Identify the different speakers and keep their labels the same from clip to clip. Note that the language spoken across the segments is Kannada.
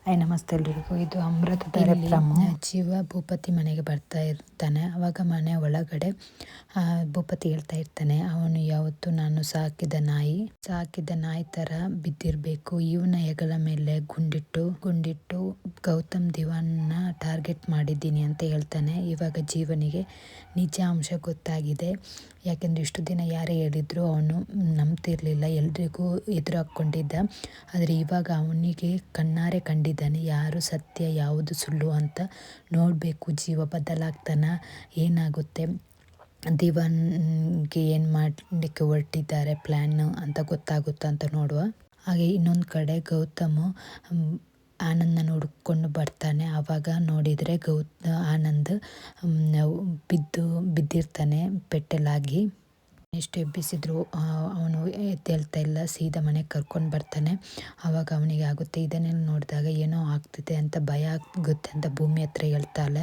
Speaker 1: ನಮಸ್ತೆ ಎಲ್ರಿಗೂ. ಇದು ಅಮೃತಧಾರೆ ಜೀವ ಭೂಪತಿ ಮನೆಗೆ ಬರ್ತಾ ಇರ್ತಾನೆ. ಆವಾಗ ಮನೆ ಒಳಗಡೆ ಭೂಪತಿ ಹೇಳ್ತಾ ಇರ್ತಾನೆ, ಅವನು ಯಾವತ್ತು ನಾನು ಸಾಕಿದ ನಾಯಿ ತರ ಬಿದ್ದಿರಬೇಕು. ಇವನ ಹೆಗಲ ಮೇಲೆ ಗುಂಡಿಟ್ಟು ಗೌತಮ್ ದಿವಾನ್ನ ಟಾರ್ಗೆಟ್ ಮಾಡಿದ್ದೀನಿ ಅಂತ ಹೇಳ್ತಾನೆ. ಇವಾಗ ಜೀವನಿಗೆ ನಿಜ ಅಂಶ ಗೊತ್ತಾಗಿದೆ. ಯಾಕೆಂದರೆ ಇಷ್ಟು ದಿನ ಯಾರೇ ಹೇಳಿದ್ರು ಅವನು ನಂಬ್ತಿರ್ಲಿಲ್ಲ, ಎಲ್ರಿಗೂ ಎದುರು ಹಾಕ್ಕೊಂಡಿದ್ದ. ಆದರೆ ಇವಾಗ ಅವನಿಗೆ ಕಣ್ಣಾರೆ ಕಂಡಿದ್ದಾನೆ ಯಾರು ಸತ್ಯ ಯಾವುದು ಸುಳ್ಳು ಅಂತ. ನೋಡಬೇಕು ಜೀವ ಬದಲಾಗ್ತಾನ, ಏನಾಗುತ್ತೆ, ದಿವಾನ್ಗೆ ಏನು ಮಾಡಲಿಕ್ಕೆ ಹೊರಟಿದ್ದಾರೆ ಪ್ಲ್ಯಾನ್ ಅಂತ ಗೊತ್ತಾಗುತ್ತಾ ಅಂತ ನೋಡುವ. ಹಾಗೆ ಇನ್ನೊಂದು ಕಡೆ ಗೌತಮ್ ಆನಂದನ ಹುಡ್ಕೊಂಡು ಬರ್ತಾನೆ. ಆವಾಗ ನೋಡಿದರೆ ಆನಂದ್ ಬಿದ್ದಿರ್ತಾನೆ ಪೆಟ್ಟಲಾಗಿ. ಎಷ್ಟು ಎಬ್ಬಿಸಿದ್ರು ಅವನು ಎದ್ದೇಳ್ತಾ ಇಲ್ಲ. ಸೀದಾ ಮನೆಗೆ ಕರ್ಕೊಂಡು ಬರ್ತಾನೆ. ಆವಾಗ ಅವನಿಗೆ ಆಗುತ್ತೆ, ಇದನ್ನೆಲ್ಲ ನೋಡಿದಾಗ ಏನೋ ಆಗ್ತಿದೆ ಅಂತ ಭಯ ಆಗುತ್ತೆ ಅಂತ ಭೂಮಿ ಹತ್ರ ಹೇಳ್ತಾನೆ.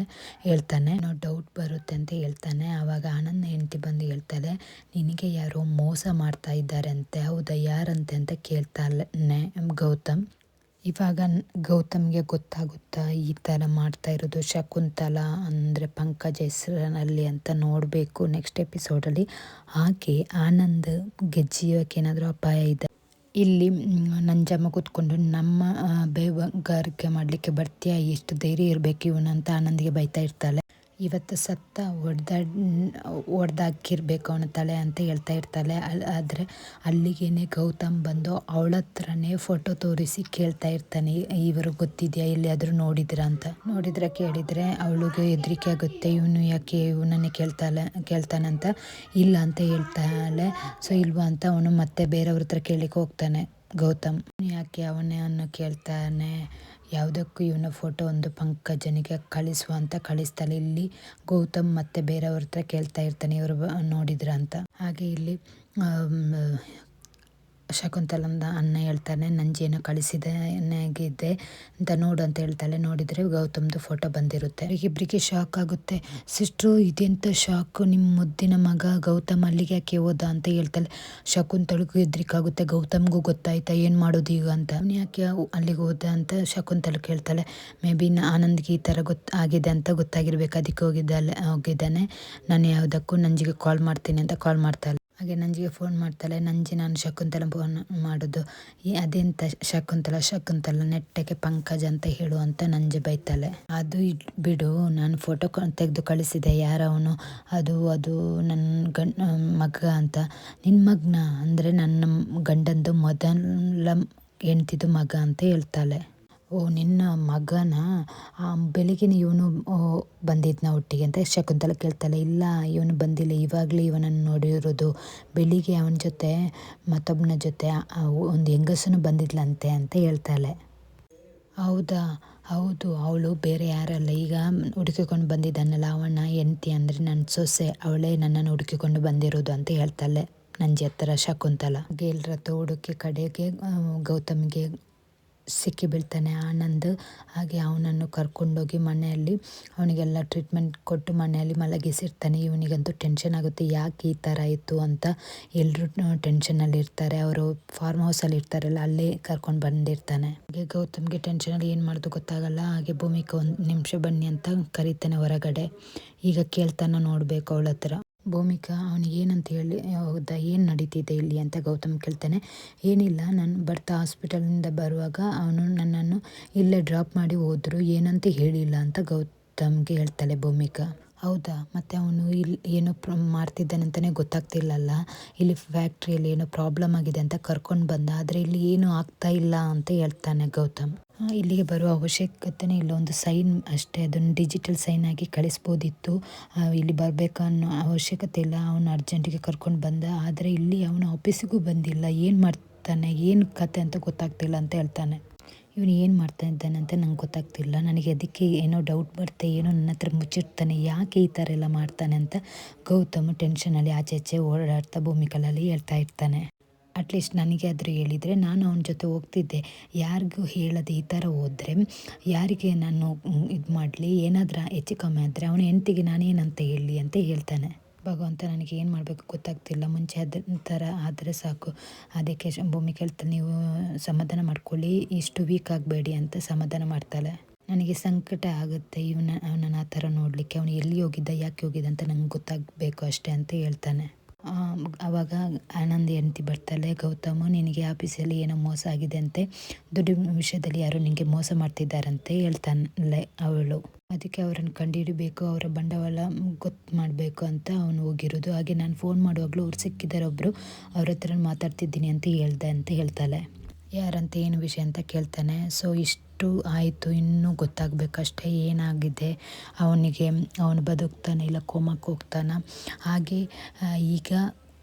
Speaker 1: ಏನೋ ಡೌಟ್ ಬರುತ್ತೆ ಅಂತ ಹೇಳ್ತಾನೆ. ಆವಾಗ ಆನಂದ್ ಹೆಂಡತಿ ಬಂದು ಹೇಳ್ತಾಳೆ, ನಿನಗೆ ಯಾರೋ ಮೋಸ ಮಾಡ್ತಾ ಇದ್ದಾರೆ ಅಂತೆ. ಹೌದಾ, ಯಾರಂತೆ ಅಂತ ಕೇಳ್ತಾನೆ ಗೌತಮ್. ಇವಾಗ ಗೌತಮ್ಗೆ ಗೊತ್ತಾಗುತ್ತಾ ಈ ಥರ ಮಾಡ್ತಾ ಇರೋದು ಶಕುಂತಲಾ ಅಂದರೆ ಪಂಕಜ ಹೆಸರಿನಲ್ಲಿ ಅಂತ. ನೋಡಬೇಕು ನೆಕ್ಸ್ಟ್ ಎಪಿಸೋಡಲ್ಲಿ. ಹಾಗೆ ಆನಂದ್ಗೆ ಜೀವಕ್ಕೆ ಏನಾದರೂ ಅಪಾಯ ಇದೆ. ಇಲ್ಲಿ ನಂಜಮ್ಮ ಕೂತ್ಕೊಂಡು ನಮ್ಮ ಬೇವಗಾರಿಕೆ ಮಾಡಲಿಕ್ಕೆ ಬರ್ತೀಯಾ, ಎಷ್ಟು ಧೈರ್ಯ ಇರಬೇಕು ಇವನಂತ ಆನಂದ್ಗೆ ಬೈತಾ ಇರ್ತಾಳೆ. ಇವತ್ತು ಸತ್ತ ಹೊಡೆದಾಕಿರ್ಬೇಕು ಅವನ ತಲೆ ಅಂತ ಹೇಳ್ತಾ ಇರ್ತಾಳೆ. ಆದರೆ ಅಲ್ಲಿಗೇನೆ ಗೌತಮ್ ಬಂದು ಅವಳ ಹತ್ರನೇ ಫೋಟೋ ತೋರಿಸಿ ಕೇಳ್ತಾ ಇರ್ತಾನೆ, ಇವರು ಗೊತ್ತಿದೆಯಾ ಎಲ್ಲಿಯಾದರೂ ಕೇಳಿದರೆ ಅವಳಿಗೆ ಹೆದರಿಕೆ ಆಗುತ್ತೆ. ಇವನು ಯಾಕೆ ಇವನನ್ನೇ ಕೇಳ್ತಾನಂತ. ಇಲ್ಲ ಅಂತ ಹೇಳ್ತಾಳೆ. ಸೊ ಇಲ್ವಾ ಅಂತ ಅವನು ಮತ್ತೆ ಬೇರೆಯವ್ರ ಹತ್ರ ಕೇಳಲಿಕ್ಕೆ ಹೋಗ್ತಾನೆ ಗೌತಮ್. ಯಾಕೆ ಅವನನ್ನು ಕೇಳ್ತಾನೆ, ಯಾವುದಕ್ಕೂ ಇವನ ಫೋಟೋ ಒಂದು ಪಂಕಜನಿಗೆ ಕಳಿಸುವ ಅಂತ ಕಳಿಸ್ತಾಳೆ. ಇಲ್ಲಿ ಗೌತಮ್ ಮತ್ತೆ ಬೇರೆಯವ್ರ ಹತ್ರ ಕೇಳ್ತಾ ಇರ್ತಾನೆ, ಇವರು ನೋಡಿದ್ರ ಅಂತ. ಹಾಗೆ ಇಲ್ಲಿ ಶಕುಂತಲಂದ ಅಣ್ಣ ಹೇಳ್ತಾನೆ, ನಂಜೇನೋ ಕಳಿಸಿದೆ ಅಂತ ನೋಡು ಅಂತ ಹೇಳ್ತಾಳೆ. ನೋಡಿದರೆ ಗೌತಮ್ದು ಫೋಟೋ ಬಂದಿರುತ್ತೆ. ಇಬ್ಬರಿಗೆ ಶಾಕ್ ಆಗುತ್ತೆ. ಸಿಸ್ಟ್ರು ಇದೆಂತ ಶಾಕು, ನಿಮ್ಮ ಮುದ್ದಿನ ಮಗ ಗೌತಮ್ ಅಲ್ಲಿಗೆ ಯಾಕೆ ಹೋದ ಅಂತ ಹೇಳ್ತಾಳೆ. ಶಕುಂತಳಿಗೂ ಹೆದ್ರಿಕಾಗುತ್ತೆ. ಗೌತಮ್ಗೂ ಗೊತ್ತಾಯ್ತಾ, ಏನು ಮಾಡೋದು ಈಗ ಅಂತ. ಯಾಕೆ ಅಲ್ಲಿಗೆ ಹೋದ ಅಂತ ಶಕುಂತಲ ಕೇಳ್ತಾಳೆ. ಮೇ ಬಿ ಆನಂದ್ಗೆ ಈ ಥರ ಆಗಿದೆ ಅಂತ ಗೊತ್ತಾಗಿರ್ಬೇಕು, ಅದಕ್ಕೆ ಹೋಗಿದ್ದಾನೆ. ನಾನು ಯಾವುದಕ್ಕೂ ನಂಜಿಗೆ ಕಾಲ್ ಮಾಡ್ತೀನಿ ಅಂತ ಕಾಲ್ ಮಾಡ್ತಾಳೆ. ಹಾಗೆ ನಂಜಿಗೆ ಫೋನ್ ಮಾಡ್ತಾಳೆ. ನಾನು ಶಕುಂತಲ ಫೋನ್ ಮಾಡೋದು, ಅದೆಂತ ಶಕುಂತಲ ನೆಟ್ಟಗೆ ಪಂಕಜ ಅಂತ ಹೇಳು ಅಂತ ನಂಜಿ ಬೈತಾಳೆ. ಅದು ಬಿಡು, ನಾನು ಫೋಟೋ ತೆಗೆದು ಕಳಿಸಿದೆ, ಯಾರವನು, ಅದು ನನ್ನ ಮಗ ಅಂತ. ನಿನ್ನ ಮಗನ ಅಂದರೆ ನನ್ನ ಗಂಡಂದು ಮೊದಲ ಹೆಂಡ್ತಿದು ಮಗ ಅಂತ ಹೇಳ್ತಾಳೆ. ಓ, ನಿನ್ನ ಮಗನ, ಬೆಳಿಗ್ಗೆ ಇವನು ಬಂದಿದ್ನ ಒಟ್ಟಿಗೆ ಅಂತ ಶಕುಂತಲ ಕೇಳ್ತಾಳೆ. ಇಲ್ಲ, ಇವನು ಬಂದಿಲ್ಲ, ಇವಾಗಲೇ ಇವನನ್ನು ನೋಡಿರೋದು. ಬೆಳಿಗ್ಗೆ ಅವನ ಜೊತೆ ಮತ್ತೊಬ್ಬನ ಜೊತೆ ಒಂದು ಹೆಂಗಸನು ಬಂದಿದ್ಲಂತೆ ಅಂತ ಹೇಳ್ತಾಳೆ. ಹೌದಾ, ಹೌದು, ಅವಳು ಬೇರೆ ಯಾರಲ್ಲ, ಈಗ ಹುಡುಕಿಕೊಂಡು ಬಂದಿದ್ದಾನಲ್ಲ ಅವನ ಹೆಂಡತಿ, ಅಂದರೆ ನನ್ನ ಸೊಸೆ, ಅವಳೇ ನನ್ನನ್ನು ಹುಡುಕಿಕೊಂಡು ಬಂದಿರೋದು ಅಂತ ಹೇಳ್ತಾಳೆ ನಂಜಿ ಹತ್ರ ಶಕುಂತಲ. ಗೆಲ್ರಥ ಹುಡುಕಿ ಕಡೆಗೆ ಗೌತಮ್ಗೆ ಸಿಕ್ಕಿ ಬೀಳ್ತಾನೆ ಆನಂದ್. ಹಾಗೆ ಅವನನ್ನು ಕರ್ಕೊಂಡೋಗಿ ಮನೆಯಲ್ಲಿ ಅವನಿಗೆಲ್ಲ ಟ್ರೀಟ್ಮೆಂಟ್ ಕೊಟ್ಟು ಮನೆಯಲ್ಲಿ ಮಲಗಿಸಿರ್ತಾನೆ. ಇವನಿಗಂತೂ ಟೆನ್ಷನ್ ಆಗುತ್ತೆ, ಯಾಕೆ ಈ ಥರ ಆಯಿತು ಅಂತ. ಎಲ್ಲರೂ ಟೆನ್ಷನಲ್ಲಿ ಇರ್ತಾರೆ. ಅವರು ಫಾರ್ಮ್ ಹೌಸಲ್ಲಿ ಇರ್ತಾರಲ್ಲ, ಅಲ್ಲೇ ಕರ್ಕೊಂಡು ಬಂದಿರ್ತಾನೆ. ಹಾಗೆ ಗೌತಮ್ಗೆ ಟೆನ್ಷನಲ್ಲಿ ಏನು ಮಾಡೋದು ಗೊತ್ತಾಗಲ್ಲ. ಹಾಗೆ ಭೂಮಿಕಾ ಒಂದು ನಿಮಿಷ ಬನ್ನಿ ಅಂತ ಕರೀತಾನೆ ಹೊರಗಡೆ. ಈಗ ಕೇಳ್ತಾನೆ, ನೋಡಬೇಕು ಅವಳ ಹತ್ರ. ಭೂಮಿಕಾ ಅವನಿಗೆ ಏನಂತ ಹೇಳಿ, ಹೌದಾ, ಏನು ನಡೀತಿದೆ ಇಲ್ಲಿ ಅಂತ ಗೌತಮ್ ಕೇಳ್ತಾನೆ. ಏನಿಲ್ಲ, ನಾನು ಬರ್ತಾ ಹಾಸ್ಪಿಟಲಿಂದ ಬರುವಾಗ ಅವನು ನನ್ನನ್ನು ಇಲ್ಲೇ ಡ್ರಾಪ್ ಮಾಡಿ ಹೋದ್ರು, ಏನಂತ ಹೇಳಿಲ್ಲ ಅಂತ ಗೌತಮ್ಗೆ ಹೇಳ್ತಾಳೆ ಭೂಮಿಕಾ. ಹೌದಾ, ಮತ್ತು ಅವನು ಇಲ್ಲಿ ಏನೋ ಮಾಡ್ತಿದ್ದಾನಂತಲೇ ಗೊತ್ತಾಗ್ತಿಲ್ಲಲ್ಲ, ಇಲ್ಲಿ ಫ್ಯಾಕ್ಟ್ರಿಯಲ್ಲಿ ಏನೋ ಪ್ರಾಬ್ಲಮ್ ಆಗಿದೆ ಅಂತ ಕರ್ಕೊಂಡು ಬಂದ, ಆದರೆ ಇಲ್ಲಿ ಏನೂ ಆಗ್ತಾ ಇಲ್ಲ ಅಂತ ಹೇಳ್ತಾನೆ ಗೌತಮ್. ಇಲ್ಲಿಗೆ ಬರುವ ಅವಶ್ಯಕತೆನೇ ಇಲ್ಲ, ಒಂದು ಸೈನ್ ಅಷ್ಟೇ, ಅದನ್ನು ಡಿಜಿಟಲ್ ಸೈನ್ ಆಗಿ ಕಳಿಸ್ಬೋದಿತ್ತು, ಇಲ್ಲಿ ಬರಬೇಕು ಅನ್ನೋ ಅವಶ್ಯಕತೆ ಇಲ್ಲ. ಅವನು ಅರ್ಜೆಂಟಿಗೆ ಕರ್ಕೊಂಡು ಬಂದ, ಆದರೆ ಇಲ್ಲಿ ಅವನು ಆಫೀಸಿಗೂ ಬಂದಿಲ್ಲ, ಏನು ಮಾಡ್ತಾನೆ, ಏನು ಕತೆ ಅಂತ ಗೊತ್ತಾಗ್ತಿಲ್ಲ ಅಂತ ಹೇಳ್ತಾನೆ. ಇವನು ಏನು ಮಾಡ್ತಾ ಇದ್ದಾನೆ ಅಂತ ನಂಗೆ ಗೊತ್ತಾಗ್ತಿಲ್ಲ, ನನಗೆ ಅದಕ್ಕೆ ಏನೋ ಡೌಟ್ ಬರುತ್ತೆ, ಏನೋ ನನ್ನ ಹತ್ರ ಮುಚ್ಚಿರ್ತಾನೆ, ಯಾಕೆ ಈ ಥರ ಎಲ್ಲ ಮಾಡ್ತಾನೆ ಅಂತ ಗೌತಮ್ ಟೆನ್ಷನಲ್ಲಿ ಆಚೆ ಓಡಾಡ್ತಾ ಭೂಮಿಕಲಲ್ಲಿ ಹೇಳ್ತಾ ಇರ್ತಾನೆ. ಅಟ್ಲೀಸ್ಟ್ ನನಗೆ ಆದರೂ ಹೇಳಿದರೆ ನಾನು ಅವನ ಜೊತೆ ಹೋಗ್ತಿದ್ದೆ, ಯಾರಿಗೂ ಹೇಳದೆ ಈ ಥರ ಹೋದರೆ ಯಾರಿಗೆ ನಾನು ಇದು ಮಾಡಲಿ, ಏನಾದರೂ ಹೆಚ್ಚು ಕಮ್ಮಿ ಆದರೆ ಅವನ ಹೆಂಡತಿಗೆ ನಾನೇನಂತ ಹೇಳಲಿ ಅಂತ ಹೇಳ್ತಾನೆ. ಭಗವಂತ ನನಗೆ ಏನು ಮಾಡಬೇಕು ಗೊತ್ತಾಗ್ತಿಲ್ಲ, ಮುಂಚೆ ಅದ ಥರ ಆದರೆ ಸಾಕು. ಅದಕ್ಕೆ ಭೂಮಿ ಕೇಳ್ತಾಳೆ, ನೀವು ಸಮಾಧಾನ ಮಾಡ್ಕೊಳ್ಳಿ, ಇಷ್ಟು ವೀಕ್ ಆಗಬೇಡಿ ಅಂತ ಸಮಾಧಾನ ಮಾಡ್ತಾಳೆ. ನನಗೆ ಸಂಕಟ ಆಗುತ್ತೆ ಅವನನ್ನು ಆ ಥರ ನೋಡಲಿಕ್ಕೆ. ಅವನು ಎಲ್ಲಿ ಹೋಗಿದ್ದ, ಯಾಕೆ ಹೋಗಿದ್ದ ಅಂತ ನಂಗೆ ಗೊತ್ತಾಗಬೇಕು ಅಷ್ಟೇ ಅಂತ ಹೇಳ್ತಾನೆ. ಆವಾಗ ಆನಂದಿ ಹೆಂಡತಿ ಬರ್ತಾಳೆ, ಗೌತಮ್ ನಿನಗೆ ಆಫೀಸಲ್ಲಿ ಏನೋ ಮೋಸ ಆಗಿದೆ ಅಂತೆ, ದುಡ್ಡಿನ ವಿಷಯದಲ್ಲಿ ಯಾರೋ ನಿನಗೆ ಮೋಸ ಮಾಡ್ತಿದ್ದಾರಂತೆ ಹೇಳ್ತಾನೆ ಅವಳು. ಅದಕ್ಕೆ ಅವರನ್ನು ಕಂಡುಹಿಡಿಬೇಕು, ಅವರ ಬಂಡವಾಳ ಗೊತ್ತು ಮಾಡಬೇಕು ಅಂತ ಅವನು ಹೋಗಿರೋದು. ಹಾಗೆ ನಾನು ಫೋನ್ ಮಾಡುವಾಗಲೂ ಅವ್ರು ಸಿಕ್ಕಿದ್ದಾರೆ ಒಬ್ಬರು, ಅವ್ರ ಹತ್ರ ಮಾತಾಡ್ತಿದ್ದೀನಿ ಅಂತ ಹೇಳ್ದೆ ಅಂತ ಹೇಳ್ತಾಳೆ. ಯಾರಂತ ಏನು ವಿಷಯ ಅಂತ ಕೇಳ್ತಾನೆ. ಸೊ ಇಷ್ಟು ಆಯಿತು, ಇನ್ನೂ ಗೊತ್ತಾಗಬೇಕಷ್ಟೇ ಏನಾಗಿದೆ, ಅವನು ಬದುಕ್ತಾನೆ ಇಲ್ಲ ಕೋಮಕ್ಕೆ ಹೋಗ್ತಾನ. ಹಾಗೆ ಈಗ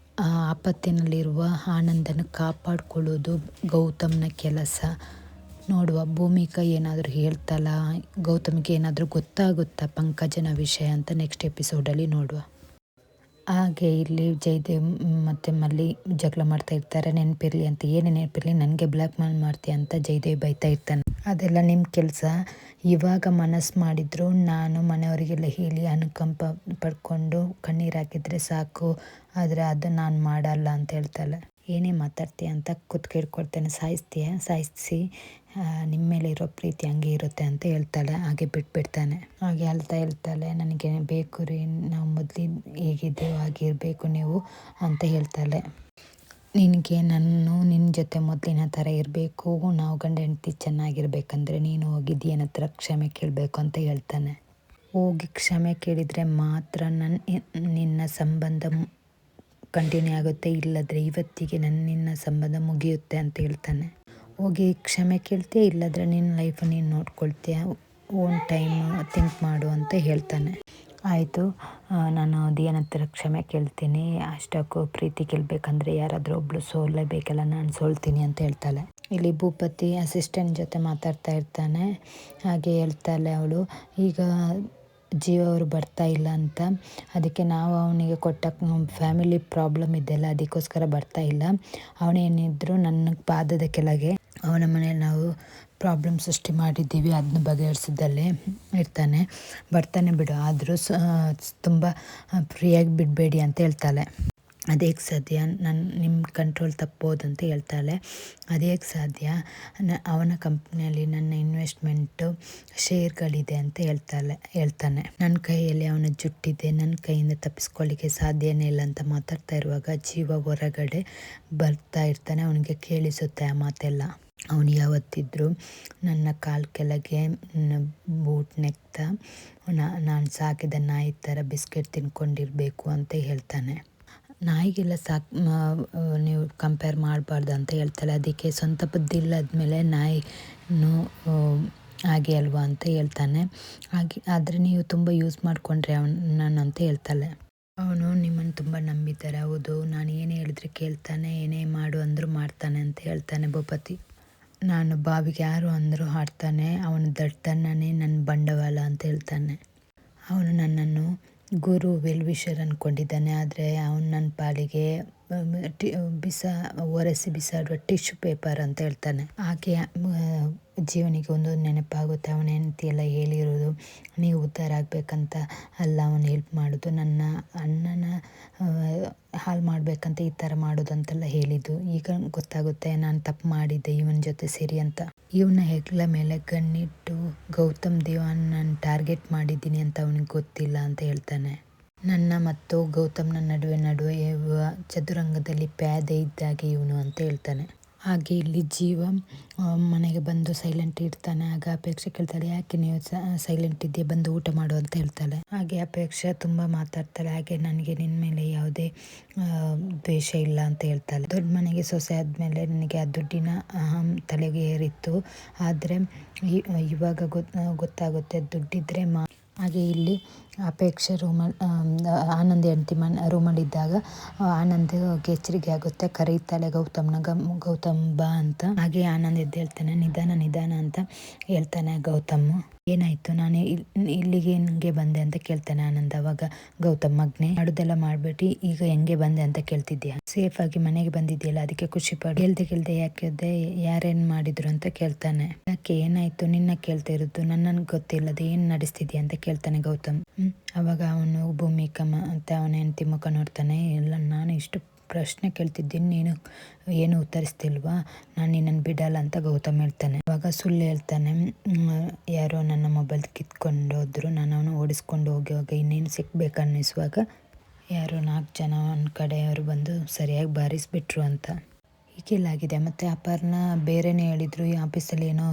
Speaker 1: ಆಪತ್ತಿನಲ್ಲಿರುವ ಆನಂದನ ಕಾಪಾಡಿಕೊಳ್ಳೋದು ಗೌತಮ್ನ ಕೆಲಸ. ನೋಡುವ, ಭೂಮಿಕಾ ಏನಾದರೂ ಹೇಳ್ತಲ್ಲ, ಗೌತಮ್ಗೆ ಏನಾದರೂ ಗೊತ್ತಾಗುತ್ತಾ ಪಂಕಜನ ವಿಷಯ ಅಂತ ನೆಕ್ಸ್ಟ್ ಎಪಿಸೋಡಲ್ಲಿ ನೋಡುವ. ಹಾಗೆ ಇಲ್ಲಿ ಜಯದೇವ್ ಮತ್ತು ಮಲ್ಲಿ ಜಗಳ ಮಾಡ್ತಾ ಇರ್ತಾರೆ. ನೆನಪಿರಲಿ ಅಂತ. ಏನೇ ನೆನಪಿರಲಿ, ನನಗೆ ಬ್ಲ್ಯಾಕ್ ಮೇಲ್ ಮಾಡ್ತೀಯ ಅಂತ ಜಯದೇವ್ ಬೈತಾ ಇರ್ತಾನೆ. ಅದೆಲ್ಲ ನಿಮ್ಮ ಕೆಲಸ, ಇವಾಗ ಮನಸ್ಸು ಮಾಡಿದ್ರು ನಾನು ಮನೆಯವರಿಗೆಲ್ಲ ಹೇಳಿ ಅನುಕಂಪ ಪಡ್ಕೊಂಡು ಕಣ್ಣೀರು ಹಾಕಿದರೆ ಸಾಕು, ಆದರೆ ಅದು ನಾನು ಮಾಡಲ್ಲ ಅಂತ ಹೇಳ್ತಾಳೆ. ಏನೇ ಮಾತಾಡ್ತೀಯ ಅಂತ ಕೇಳ್ಕೊಳ್ತೇನೆ, ಸಾಯಿಸಿ ನಿಮ್ಮ ಮೇಲೆ ಇರೋ ಪ್ರೀತಿ ಹಂಗೆ ಇರುತ್ತೆ ಅಂತ ಹೇಳ್ತಾಳೆ. ಹಾಗೆ ಬಿಟ್ಬಿಡ್ತಾನೆ. ಹಾಗೆ ಅಳ್ತಾ ಹೇಳ್ತಾಳೆ, ನನಗೆ ಬೇಕು ರೀ, ನಾವು ಮೊದಲು ಹೇಗಿದ್ದೇವೆ ಹಾಗಿರಬೇಕು ನೀವು ಅಂತ ಹೇಳ್ತಾಳೆ. ನಿನಗೆ ನಿನ್ನ ಜೊತೆ ಮೊದಲಿನ ಥರ ಇರಬೇಕು, ನಾವು ಗಂಡ ಹೆಂಡತಿ ಚೆನ್ನಾಗಿರ್ಬೇಕಂದ್ರೆ ನೀನು ಹೋಗಿದ್ದು ಏನ ಹತ್ರ ಕ್ಷಮೆ ಕೇಳಬೇಕು ಅಂತ ಹೇಳ್ತಾನೆ. ಹೋಗಿ ಕ್ಷಮೆ ಕೇಳಿದರೆ ಮಾತ್ರ ನಿನ್ನ ಸಂಬಂಧ ಕಂಟಿನ್ಯೂ ಆಗುತ್ತೆ, ಇಲ್ಲದ್ರೆ ಇವತ್ತಿಗೆ ನಿನ್ನ ಸಂಬಂಧ ಮುಗಿಯುತ್ತೆ ಅಂತ ಹೇಳ್ತಾನೆ. ಹೋಗಿ ಕ್ಷಮೆ ಕೇಳ್ತೀಯ, ಇಲ್ಲದ್ರೆ ನಿನ್ನ ಲೈಫ್ ನೀನು ನೋಡ್ಕೊಳ್ತೀಯ, ಓನ್ ಟೈಮ್ ಥಿಂಕ್ ಮಾಡು ಅಂತ ಹೇಳ್ತಾನೆ. ಆಯಿತು, ನಾನು ದಿಯನ ಹತ್ರ ಕ್ಷಮೆ ಕೇಳ್ತೀನಿ, ಅಷ್ಟಕ್ಕೂ ಪ್ರೀತಿ ಗೆಲ್ಲಬೇಕಂದ್ರೆ ಯಾರಾದರೂ ಒಬ್ಬಳು ಸೋಲಲೇಬೇಕಲ್ಲ, ನಾನು ಸೋಲ್ತೀನಿ ಅಂತ ಹೇಳ್ತಾಳೆ. ಇಲ್ಲಿ ಭೂಪತಿ ಅಸಿಸ್ಟೆಂಟ್ ಜೊತೆ ಮಾತಾಡ್ತಾ ಇರ್ತಾನೆ. ಹಾಗೆ ಹೇಳ್ತಾಳೆ ಅವಳು, ಈಗ ಜೀವ ಅವರು ಬರ್ತಾ ಇಲ್ಲ ಅಂತ, ಅದಕ್ಕೆ ನಾವು ಅವನಿಗೆ ಕೊಟ್ಟ ಫ್ಯಾಮಿಲಿ ಪ್ರಾಬ್ಲಮ್ ಇದೆಯಲ್ಲ ಅದಕ್ಕೋಸ್ಕರ ಬರ್ತಾ ಇಲ್ಲ. ಅವನೇನಿದ್ರು ನನ್ನ ಪಾದದ ಕೆಳಗೆ ಅವನ ಮನೇಲಿ ನಾವು ಪ್ರಾಬ್ಲಮ್ ಸೃಷ್ಟಿ ಮಾಡಿದ್ದೀವಿ, ಅದನ್ನ ಬಗೆಹರಿಸಿದಲ್ಲೇ ಇರ್ತಾನೆ, ಬರ್ತಾನೆ ಬಿಡು, ಆದರೂ ತುಂಬ ಫ್ರೀಯಾಗಿ ಬಿಡಬೇಡಿ ಅಂತ ಹೇಳ್ತಾಳೆ. ಅದೇಗೆ ಸಾಧ್ಯ, ನಿಮ್ಮ ಕಂಟ್ರೋಲ್ ತಪ್ಪೋದಂತ ಹೇಳ್ತಾಳೆ. ಅದೇಗೆ ಸಾಧ್ಯ, ಅವನ ಕಂಪ್ನಿಯಲ್ಲಿ ನನ್ನ ಇನ್ವೆಸ್ಟ್ಮೆಂಟು ಶೇರ್ಗಳಿದೆ ಅಂತ ಹೇಳ್ತಾನೆ. ನನ್ನ ಕೈಯಲ್ಲಿ ಅವನ ಜುಟ್ಟಿದೆ, ನನ್ನ ಕೈಯಿಂದ ತಪ್ಪಿಸ್ಕೊಳ್ಳಿಕ್ಕೆ ಸಾಧ್ಯನೇ ಇಲ್ಲ ಅಂತ ಮಾತಾಡ್ತಾ ಇರುವಾಗ ಜೀವ ಹೊರಗಡೆ ಬರ್ತಾ ಇರ್ತಾನೆ. ಅವನಿಗೆ ಕೇಳಿಸುತ್ತೆ ಆ ಮಾತೆಲ್ಲ. ಅವನು ಯಾವತ್ತಿದ್ರೂ ನನ್ನ ಕಾಲು ಕೆಳಗೆ ಬೂಟ್ ನೆಕ್ತಾ ನಾನು ಸಾಕಿದ ನಾಯಿ ಥರ ಬಿಸ್ಕೆಟ್ ತಿನ್ಕೊಂಡಿರಬೇಕು ಅಂತ ಹೇಳ್ತಾನೆ. ನಾಯಿಗೆಲ್ಲ ನೀವು ಕಂಪೇರ್ ಮಾಡಬಾರ್ದು ಅಂತ ಹೇಳ್ತಾಳೆ. ಅದಕ್ಕೆ ಸ್ವಂತ ಬುದ್ಧಿ ಇಲ್ಲದ್ಮೇಲೆ ನಾಯಿನೂ ಹಾಗೆ ಅಲ್ವಾ ಅಂತ ಹೇಳ್ತಾನೆ. ಆದರೆ ನೀವು ತುಂಬ ಯೂಸ್ ಮಾಡಿಕೊಂಡ್ರೆ ನಾನು ಅಂತ ಹೇಳ್ತಾಳೆ. ಅವನು ನಿಮ್ಮನ್ನು ತುಂಬ ನಂಬಿದ್ದಾರೆ, ಹೌದು, ನಾನು ಏನೇ ಹೇಳಿದ್ರೆ ಕೇಳ್ತಾನೆ, ಏನೇ ಮಾಡು ಅಂದರೂ ಮಾಡ್ತಾನೆ ಅಂತ ಹೇಳ್ತಾನೆ ಭೂಪತಿ. ನಾನು ಬಾವಿಗೆ ಯಾರು ಅಂದರೂ ಹಾಡ್ತಾನೆ, ಅವನು ದಡ್ತನನೇ ನನ್ನ ಬಂಡವಾಳ ಅಂತ ಹೇಳ್ತಾನೆ. ಅವನು ನನ್ನನ್ನು ಗುರು ವೆಲ್ವಿಷರ್ ಅಂದ್ಕೊಂಡಿದ್ದಾನೆ, ಆದರೆ ಅವನು ನನ್ನ ಪಾಲಿಗೆ ಒರೆಸಿ ಬಿಸಾಡುವ ಟಿಶ್ಯೂ ಪೇಪರ್ ಅಂತ ಹೇಳ್ತಾನೆ. ಹಾಗೆ ಜೀವನಿಗೆ ಒಂದು ನೆನಪಾಗುತ್ತೆ. ಅವನ ಹೆಂಡತಿ ಎಲ್ಲ ಹೇಳಿರೋದು, ನೀವು ಉದ್ಧಾರ ಆಗಬೇಕಂತ ಅಲ್ಲ ಅವನು ಹೆಲ್ಪ್ ಮಾಡೋದು, ನನ್ನ ಅಣ್ಣನ ಹಾಳು ಮಾಡಬೇಕಂತ ಈ ಥರ ಮಾಡೋದು ಅಂತೆಲ್ಲ ಹೇಳಿದ್ದು. ಈಗ ಗೊತ್ತಾಗುತ್ತೆ ನಾನು ತಪ್ಪು ಮಾಡಿದ್ದೆ ಇವನ ಜೊತೆ ಸೇರಿ ಅಂತ. ಇವನ ಹೆಗ್ಲ ಮೇಲೆ ಗಣ್ಣಿಟ್ಟು ಗೌತಮ್ ದೇವಾನ್ ನಾನು ಟಾರ್ಗೆಟ್ ಮಾಡಿದ್ದೀನಿ ಅಂತ ಅವನಿಗೆ ಗೊತ್ತಿಲ್ಲ ಅಂತ ಹೇಳ್ತಾನೆ. ನನ್ನ ಮತ್ತು ಗೌತಮ್ನ ನಡುವೆ ಚದುರಂಗದಲ್ಲಿ ಪ್ಯಾದೆ ಇದ್ದಾಗೆ ಇವನು ಅಂತ ಹೇಳ್ತಾನೆ. ಹಾಗೆ ಇಲ್ಲಿ ಜೀವ ಮನೆಗೆ ಬಂದು ಸೈಲೆಂಟ್ ಇರ್ತಾನೆ. ಆಗ ಅಪೇಕ್ಷೆ ಕೇಳ್ತಾಳೆ, ಯಾಕೆ ನೀವು ಸೈಲೆಂಟ್ ಇದೆಯಾ, ಬಂದು ಊಟ ಮಾಡು ಅಂತ ಹೇಳ್ತಾಳೆ. ಹಾಗೆ ಅಪೇಕ್ಷೆ ತುಂಬ ಮಾತಾಡ್ತಾಳೆ. ಹಾಗೆ ನನಗೆ ನಿನ್ನ ಮೇಲೆ ಯಾವುದೇ ದ್ವೇಷ ಇಲ್ಲ ಅಂತ ಹೇಳ್ತಾಳೆ. ದೊಡ್ಡ ಮನೆಗೆ ಸೊಸೆ ಆದಮೇಲೆ ನನಗೆ ಆ ದುಡ್ಡಿನ ತಲೆಗೆ ಏರಿತ್ತು, ಆದರೆ ಇವಾಗ ಗೊತ್ತಾಗುತ್ತೆ ದುಡ್ಡಿದ್ರೆ ಹಾಗೆ ಇಲ್ಲಿ ಅಪೇಕ್ಷೆ ಆನಂದ್ ಹೆಂಡತಿ ರೂಮಲ್ಲಿದ್ದಾಗ ಆನಂದ್ ಎಚ್ಚರಿಕೆ ಆಗುತ್ತೆ, ಕರೀತಾಳೆ ಗೌತಮ್ ಬಾ ಅಂತ. ಹಾಗೆ ಆನಂದ್ ಎದ್ದು ಹೇಳ್ತಾನೆ, ನಿಧಾನ ಅಂತ ಹೇಳ್ತಾನೆ ಗೌತಮ್. ಏನಾಯ್ತು, ನಾನು ಇಲ್ಲಿಗೆ ಹೆಂಗೆ ಬಂದೆ ಅಂತ ಕೇಳ್ತಾನೆ ಆನಂದ್. ಅವಾಗ ಗೌತಮ್, ಮಗ್ನೆ ಮಾಡೋದೆಲ್ಲ ಮಾಡ್ಬಿಟ್ಟು ಈಗ ಹೆಂಗೆ ಬಂದೆ ಅಂತ ಕೇಳ್ತಿದ್ಯಾ, ಸೇಫ್ ಆಗಿ ಮನೆಗೆ ಬಂದಿದ್ಯಲ್ಲ ಅದಕ್ಕೆ ಖುಷಿ ಪಡಿ, ಗೆಲ್ದೆ ಯಾಕೆ ಯಾರೇನು ಮಾಡಿದ್ರು ಅಂತ ಕೇಳ್ತಾನೆ. ಯಾಕೆ ಏನಾಯ್ತು, ನಿನ್ನ ಕೇಳ್ತಾ ಇರೋದು, ನನ್ನನ್ನು ಗೊತ್ತಿಲ್ಲದೆ ಏನು ನಡೆಸ್ತಿದ್ಯಾ ಅಂತ ಕೇಳ್ತಾನೆ ಗೌತಮ್. ಅವಾಗ ಅವನು ಭೂಮಿಕಮ್ಮ ಅಂತ ಅವನ ಹೆಂಡತಿ ಮುಖ ನೋಡ್ತಾನೆ. ಎಲ್ಲ ನಾನು ಇಷ್ಟು ಪ್ರಶ್ನೆ ಕೇಳ್ತಿದ್ದೀನಿ, ನೀನು ಏನು ಉತ್ತರಿಸ್ತಿಲ್ವಾ, ನಾನು ನಿನ್ನನ್ನು ಬಿಡಲ್ಲ ಅಂತ ಗೌತಮ್ ಹೇಳ್ತಾನೆ. ಅವಾಗ ಸುಳ್ಳು ಹೇಳ್ತಾನೆ. ಯಾರೋ ನನ್ನ ಮೊಬೈಲ್ ಕಿತ್ಕೊಂಡೋದ್ರು, ನಾನು ಅವನು ಓಡಿಸ್ಕೊಂಡು ಹೋಗುವಾಗ ಇನ್ನೇನು ಸಿಕ್ಬೇಕನ್ನಿಸುವಾಗ ಯಾರೋ 4 ಜನ ಒಂದು ಕಡೆಯವರು ಬಂದು ಸರಿಯಾಗಿ ಬಾರಿಸಿಬಿಟ್ರು ಅಂತ. ಹೀಗೆಲ್ಲಾಗಿದೆ. ಮತ್ತು ಅಪರ್ಣ ಬೇರೆನೇ ಹೇಳಿದರು, ಈ ಆಫೀಸಲ್ಲಿ ಏನೋ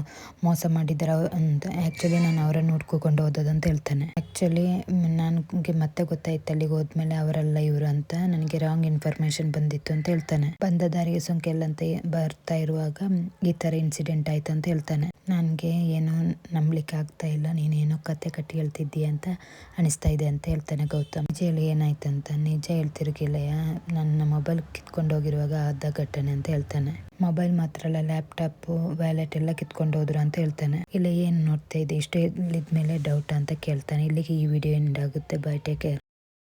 Speaker 1: ಮೋಸ ಮಾಡಿದ್ದಾರೆ ಅಂತ. ಆ್ಯಕ್ಚುಲಿ ನಾನು ಅವರನ್ನು ಹುಡ್ಕೊಂಡು ಹೋದದಂತ ಹೇಳ್ತಾನೆ. ಆ್ಯಕ್ಚುಲಿ ನನಗೆ ಮತ್ತೆ ಗೊತ್ತಾಯ್ತು ಅಲ್ಲಿಗೆ ಹೋದ್ಮೇಲೆ ಅವರಲ್ಲ ಇವರು ಅಂತ, ನನಗೆ ರಾಂಗ್ ಇನ್ಫಾರ್ಮೇಷನ್ ಬಂದಿತ್ತು ಅಂತ ಹೇಳ್ತಾನೆ. ಬಂದ ದಾರಿಗೆ ಸುಂಕೆಲ್ಲ ಅಂತ ಬರ್ತಾ ಇರುವಾಗ ಈ ಥರ ಇನ್ಸಿಡೆಂಟ್ ಆಯ್ತು ಅಂತ ಹೇಳ್ತಾನೆ. ನನಗೆ ಏನೋ ನಂಬಲಿಕ್ಕೆ ಆಗ್ತಾ ಇಲ್ಲ, ನೀನೇನೋ ಕತೆ ಕಟ್ಟಿ ಹೇಳ್ತಿದ್ದೀಯ ಅಂತ ಅನಿಸ್ತಾ ಇದೆ ಅಂತ ಹೇಳ್ತಾನೆ ಗೌತಮ್. ನಿಜ ಹೇಳಿ ಏನಾಯ್ತು ಅಂತ. ನಿಜ ಹೇಳ್ತಿರ್ಗಿಲ್ಲಯ್ಯ, ನನ್ನ ಮೊಬೈಲ್ ಕಿತ್ಕೊಂಡು ಹೋಗಿರುವಾಗ ಆದ ಘಟನೆ ಅಂತ ಹೇಳ್ತಾನೆ. ಮೊಬೈಲ್ ಮಾತ್ರ ಅಲ್ಲ, ಲ್ಯಾಪ್ಟಾಪು ವ್ಯಾಲೆಟ್ ಎಲ್ಲ ಕಿತ್ಕೊಂಡು ಹೋದ್ರು ಅಂತ ಹೇಳ್ತಾನೆ. ಇಲ್ಲ ಏನು ನೋಡ್ತಾ ಇದೆ, ಇಷ್ಟು ಹೇಳಿದ್ಮೇಲೆ ಡೌಟ್ ಅಂತ ಕೇಳ್ತಾನೆ. ಇಲ್ಲಿಗೆ ಈ ವಿಡಿಯೋ ಎಂಡ್ ಆಗುತ್ತೆ. By, take care.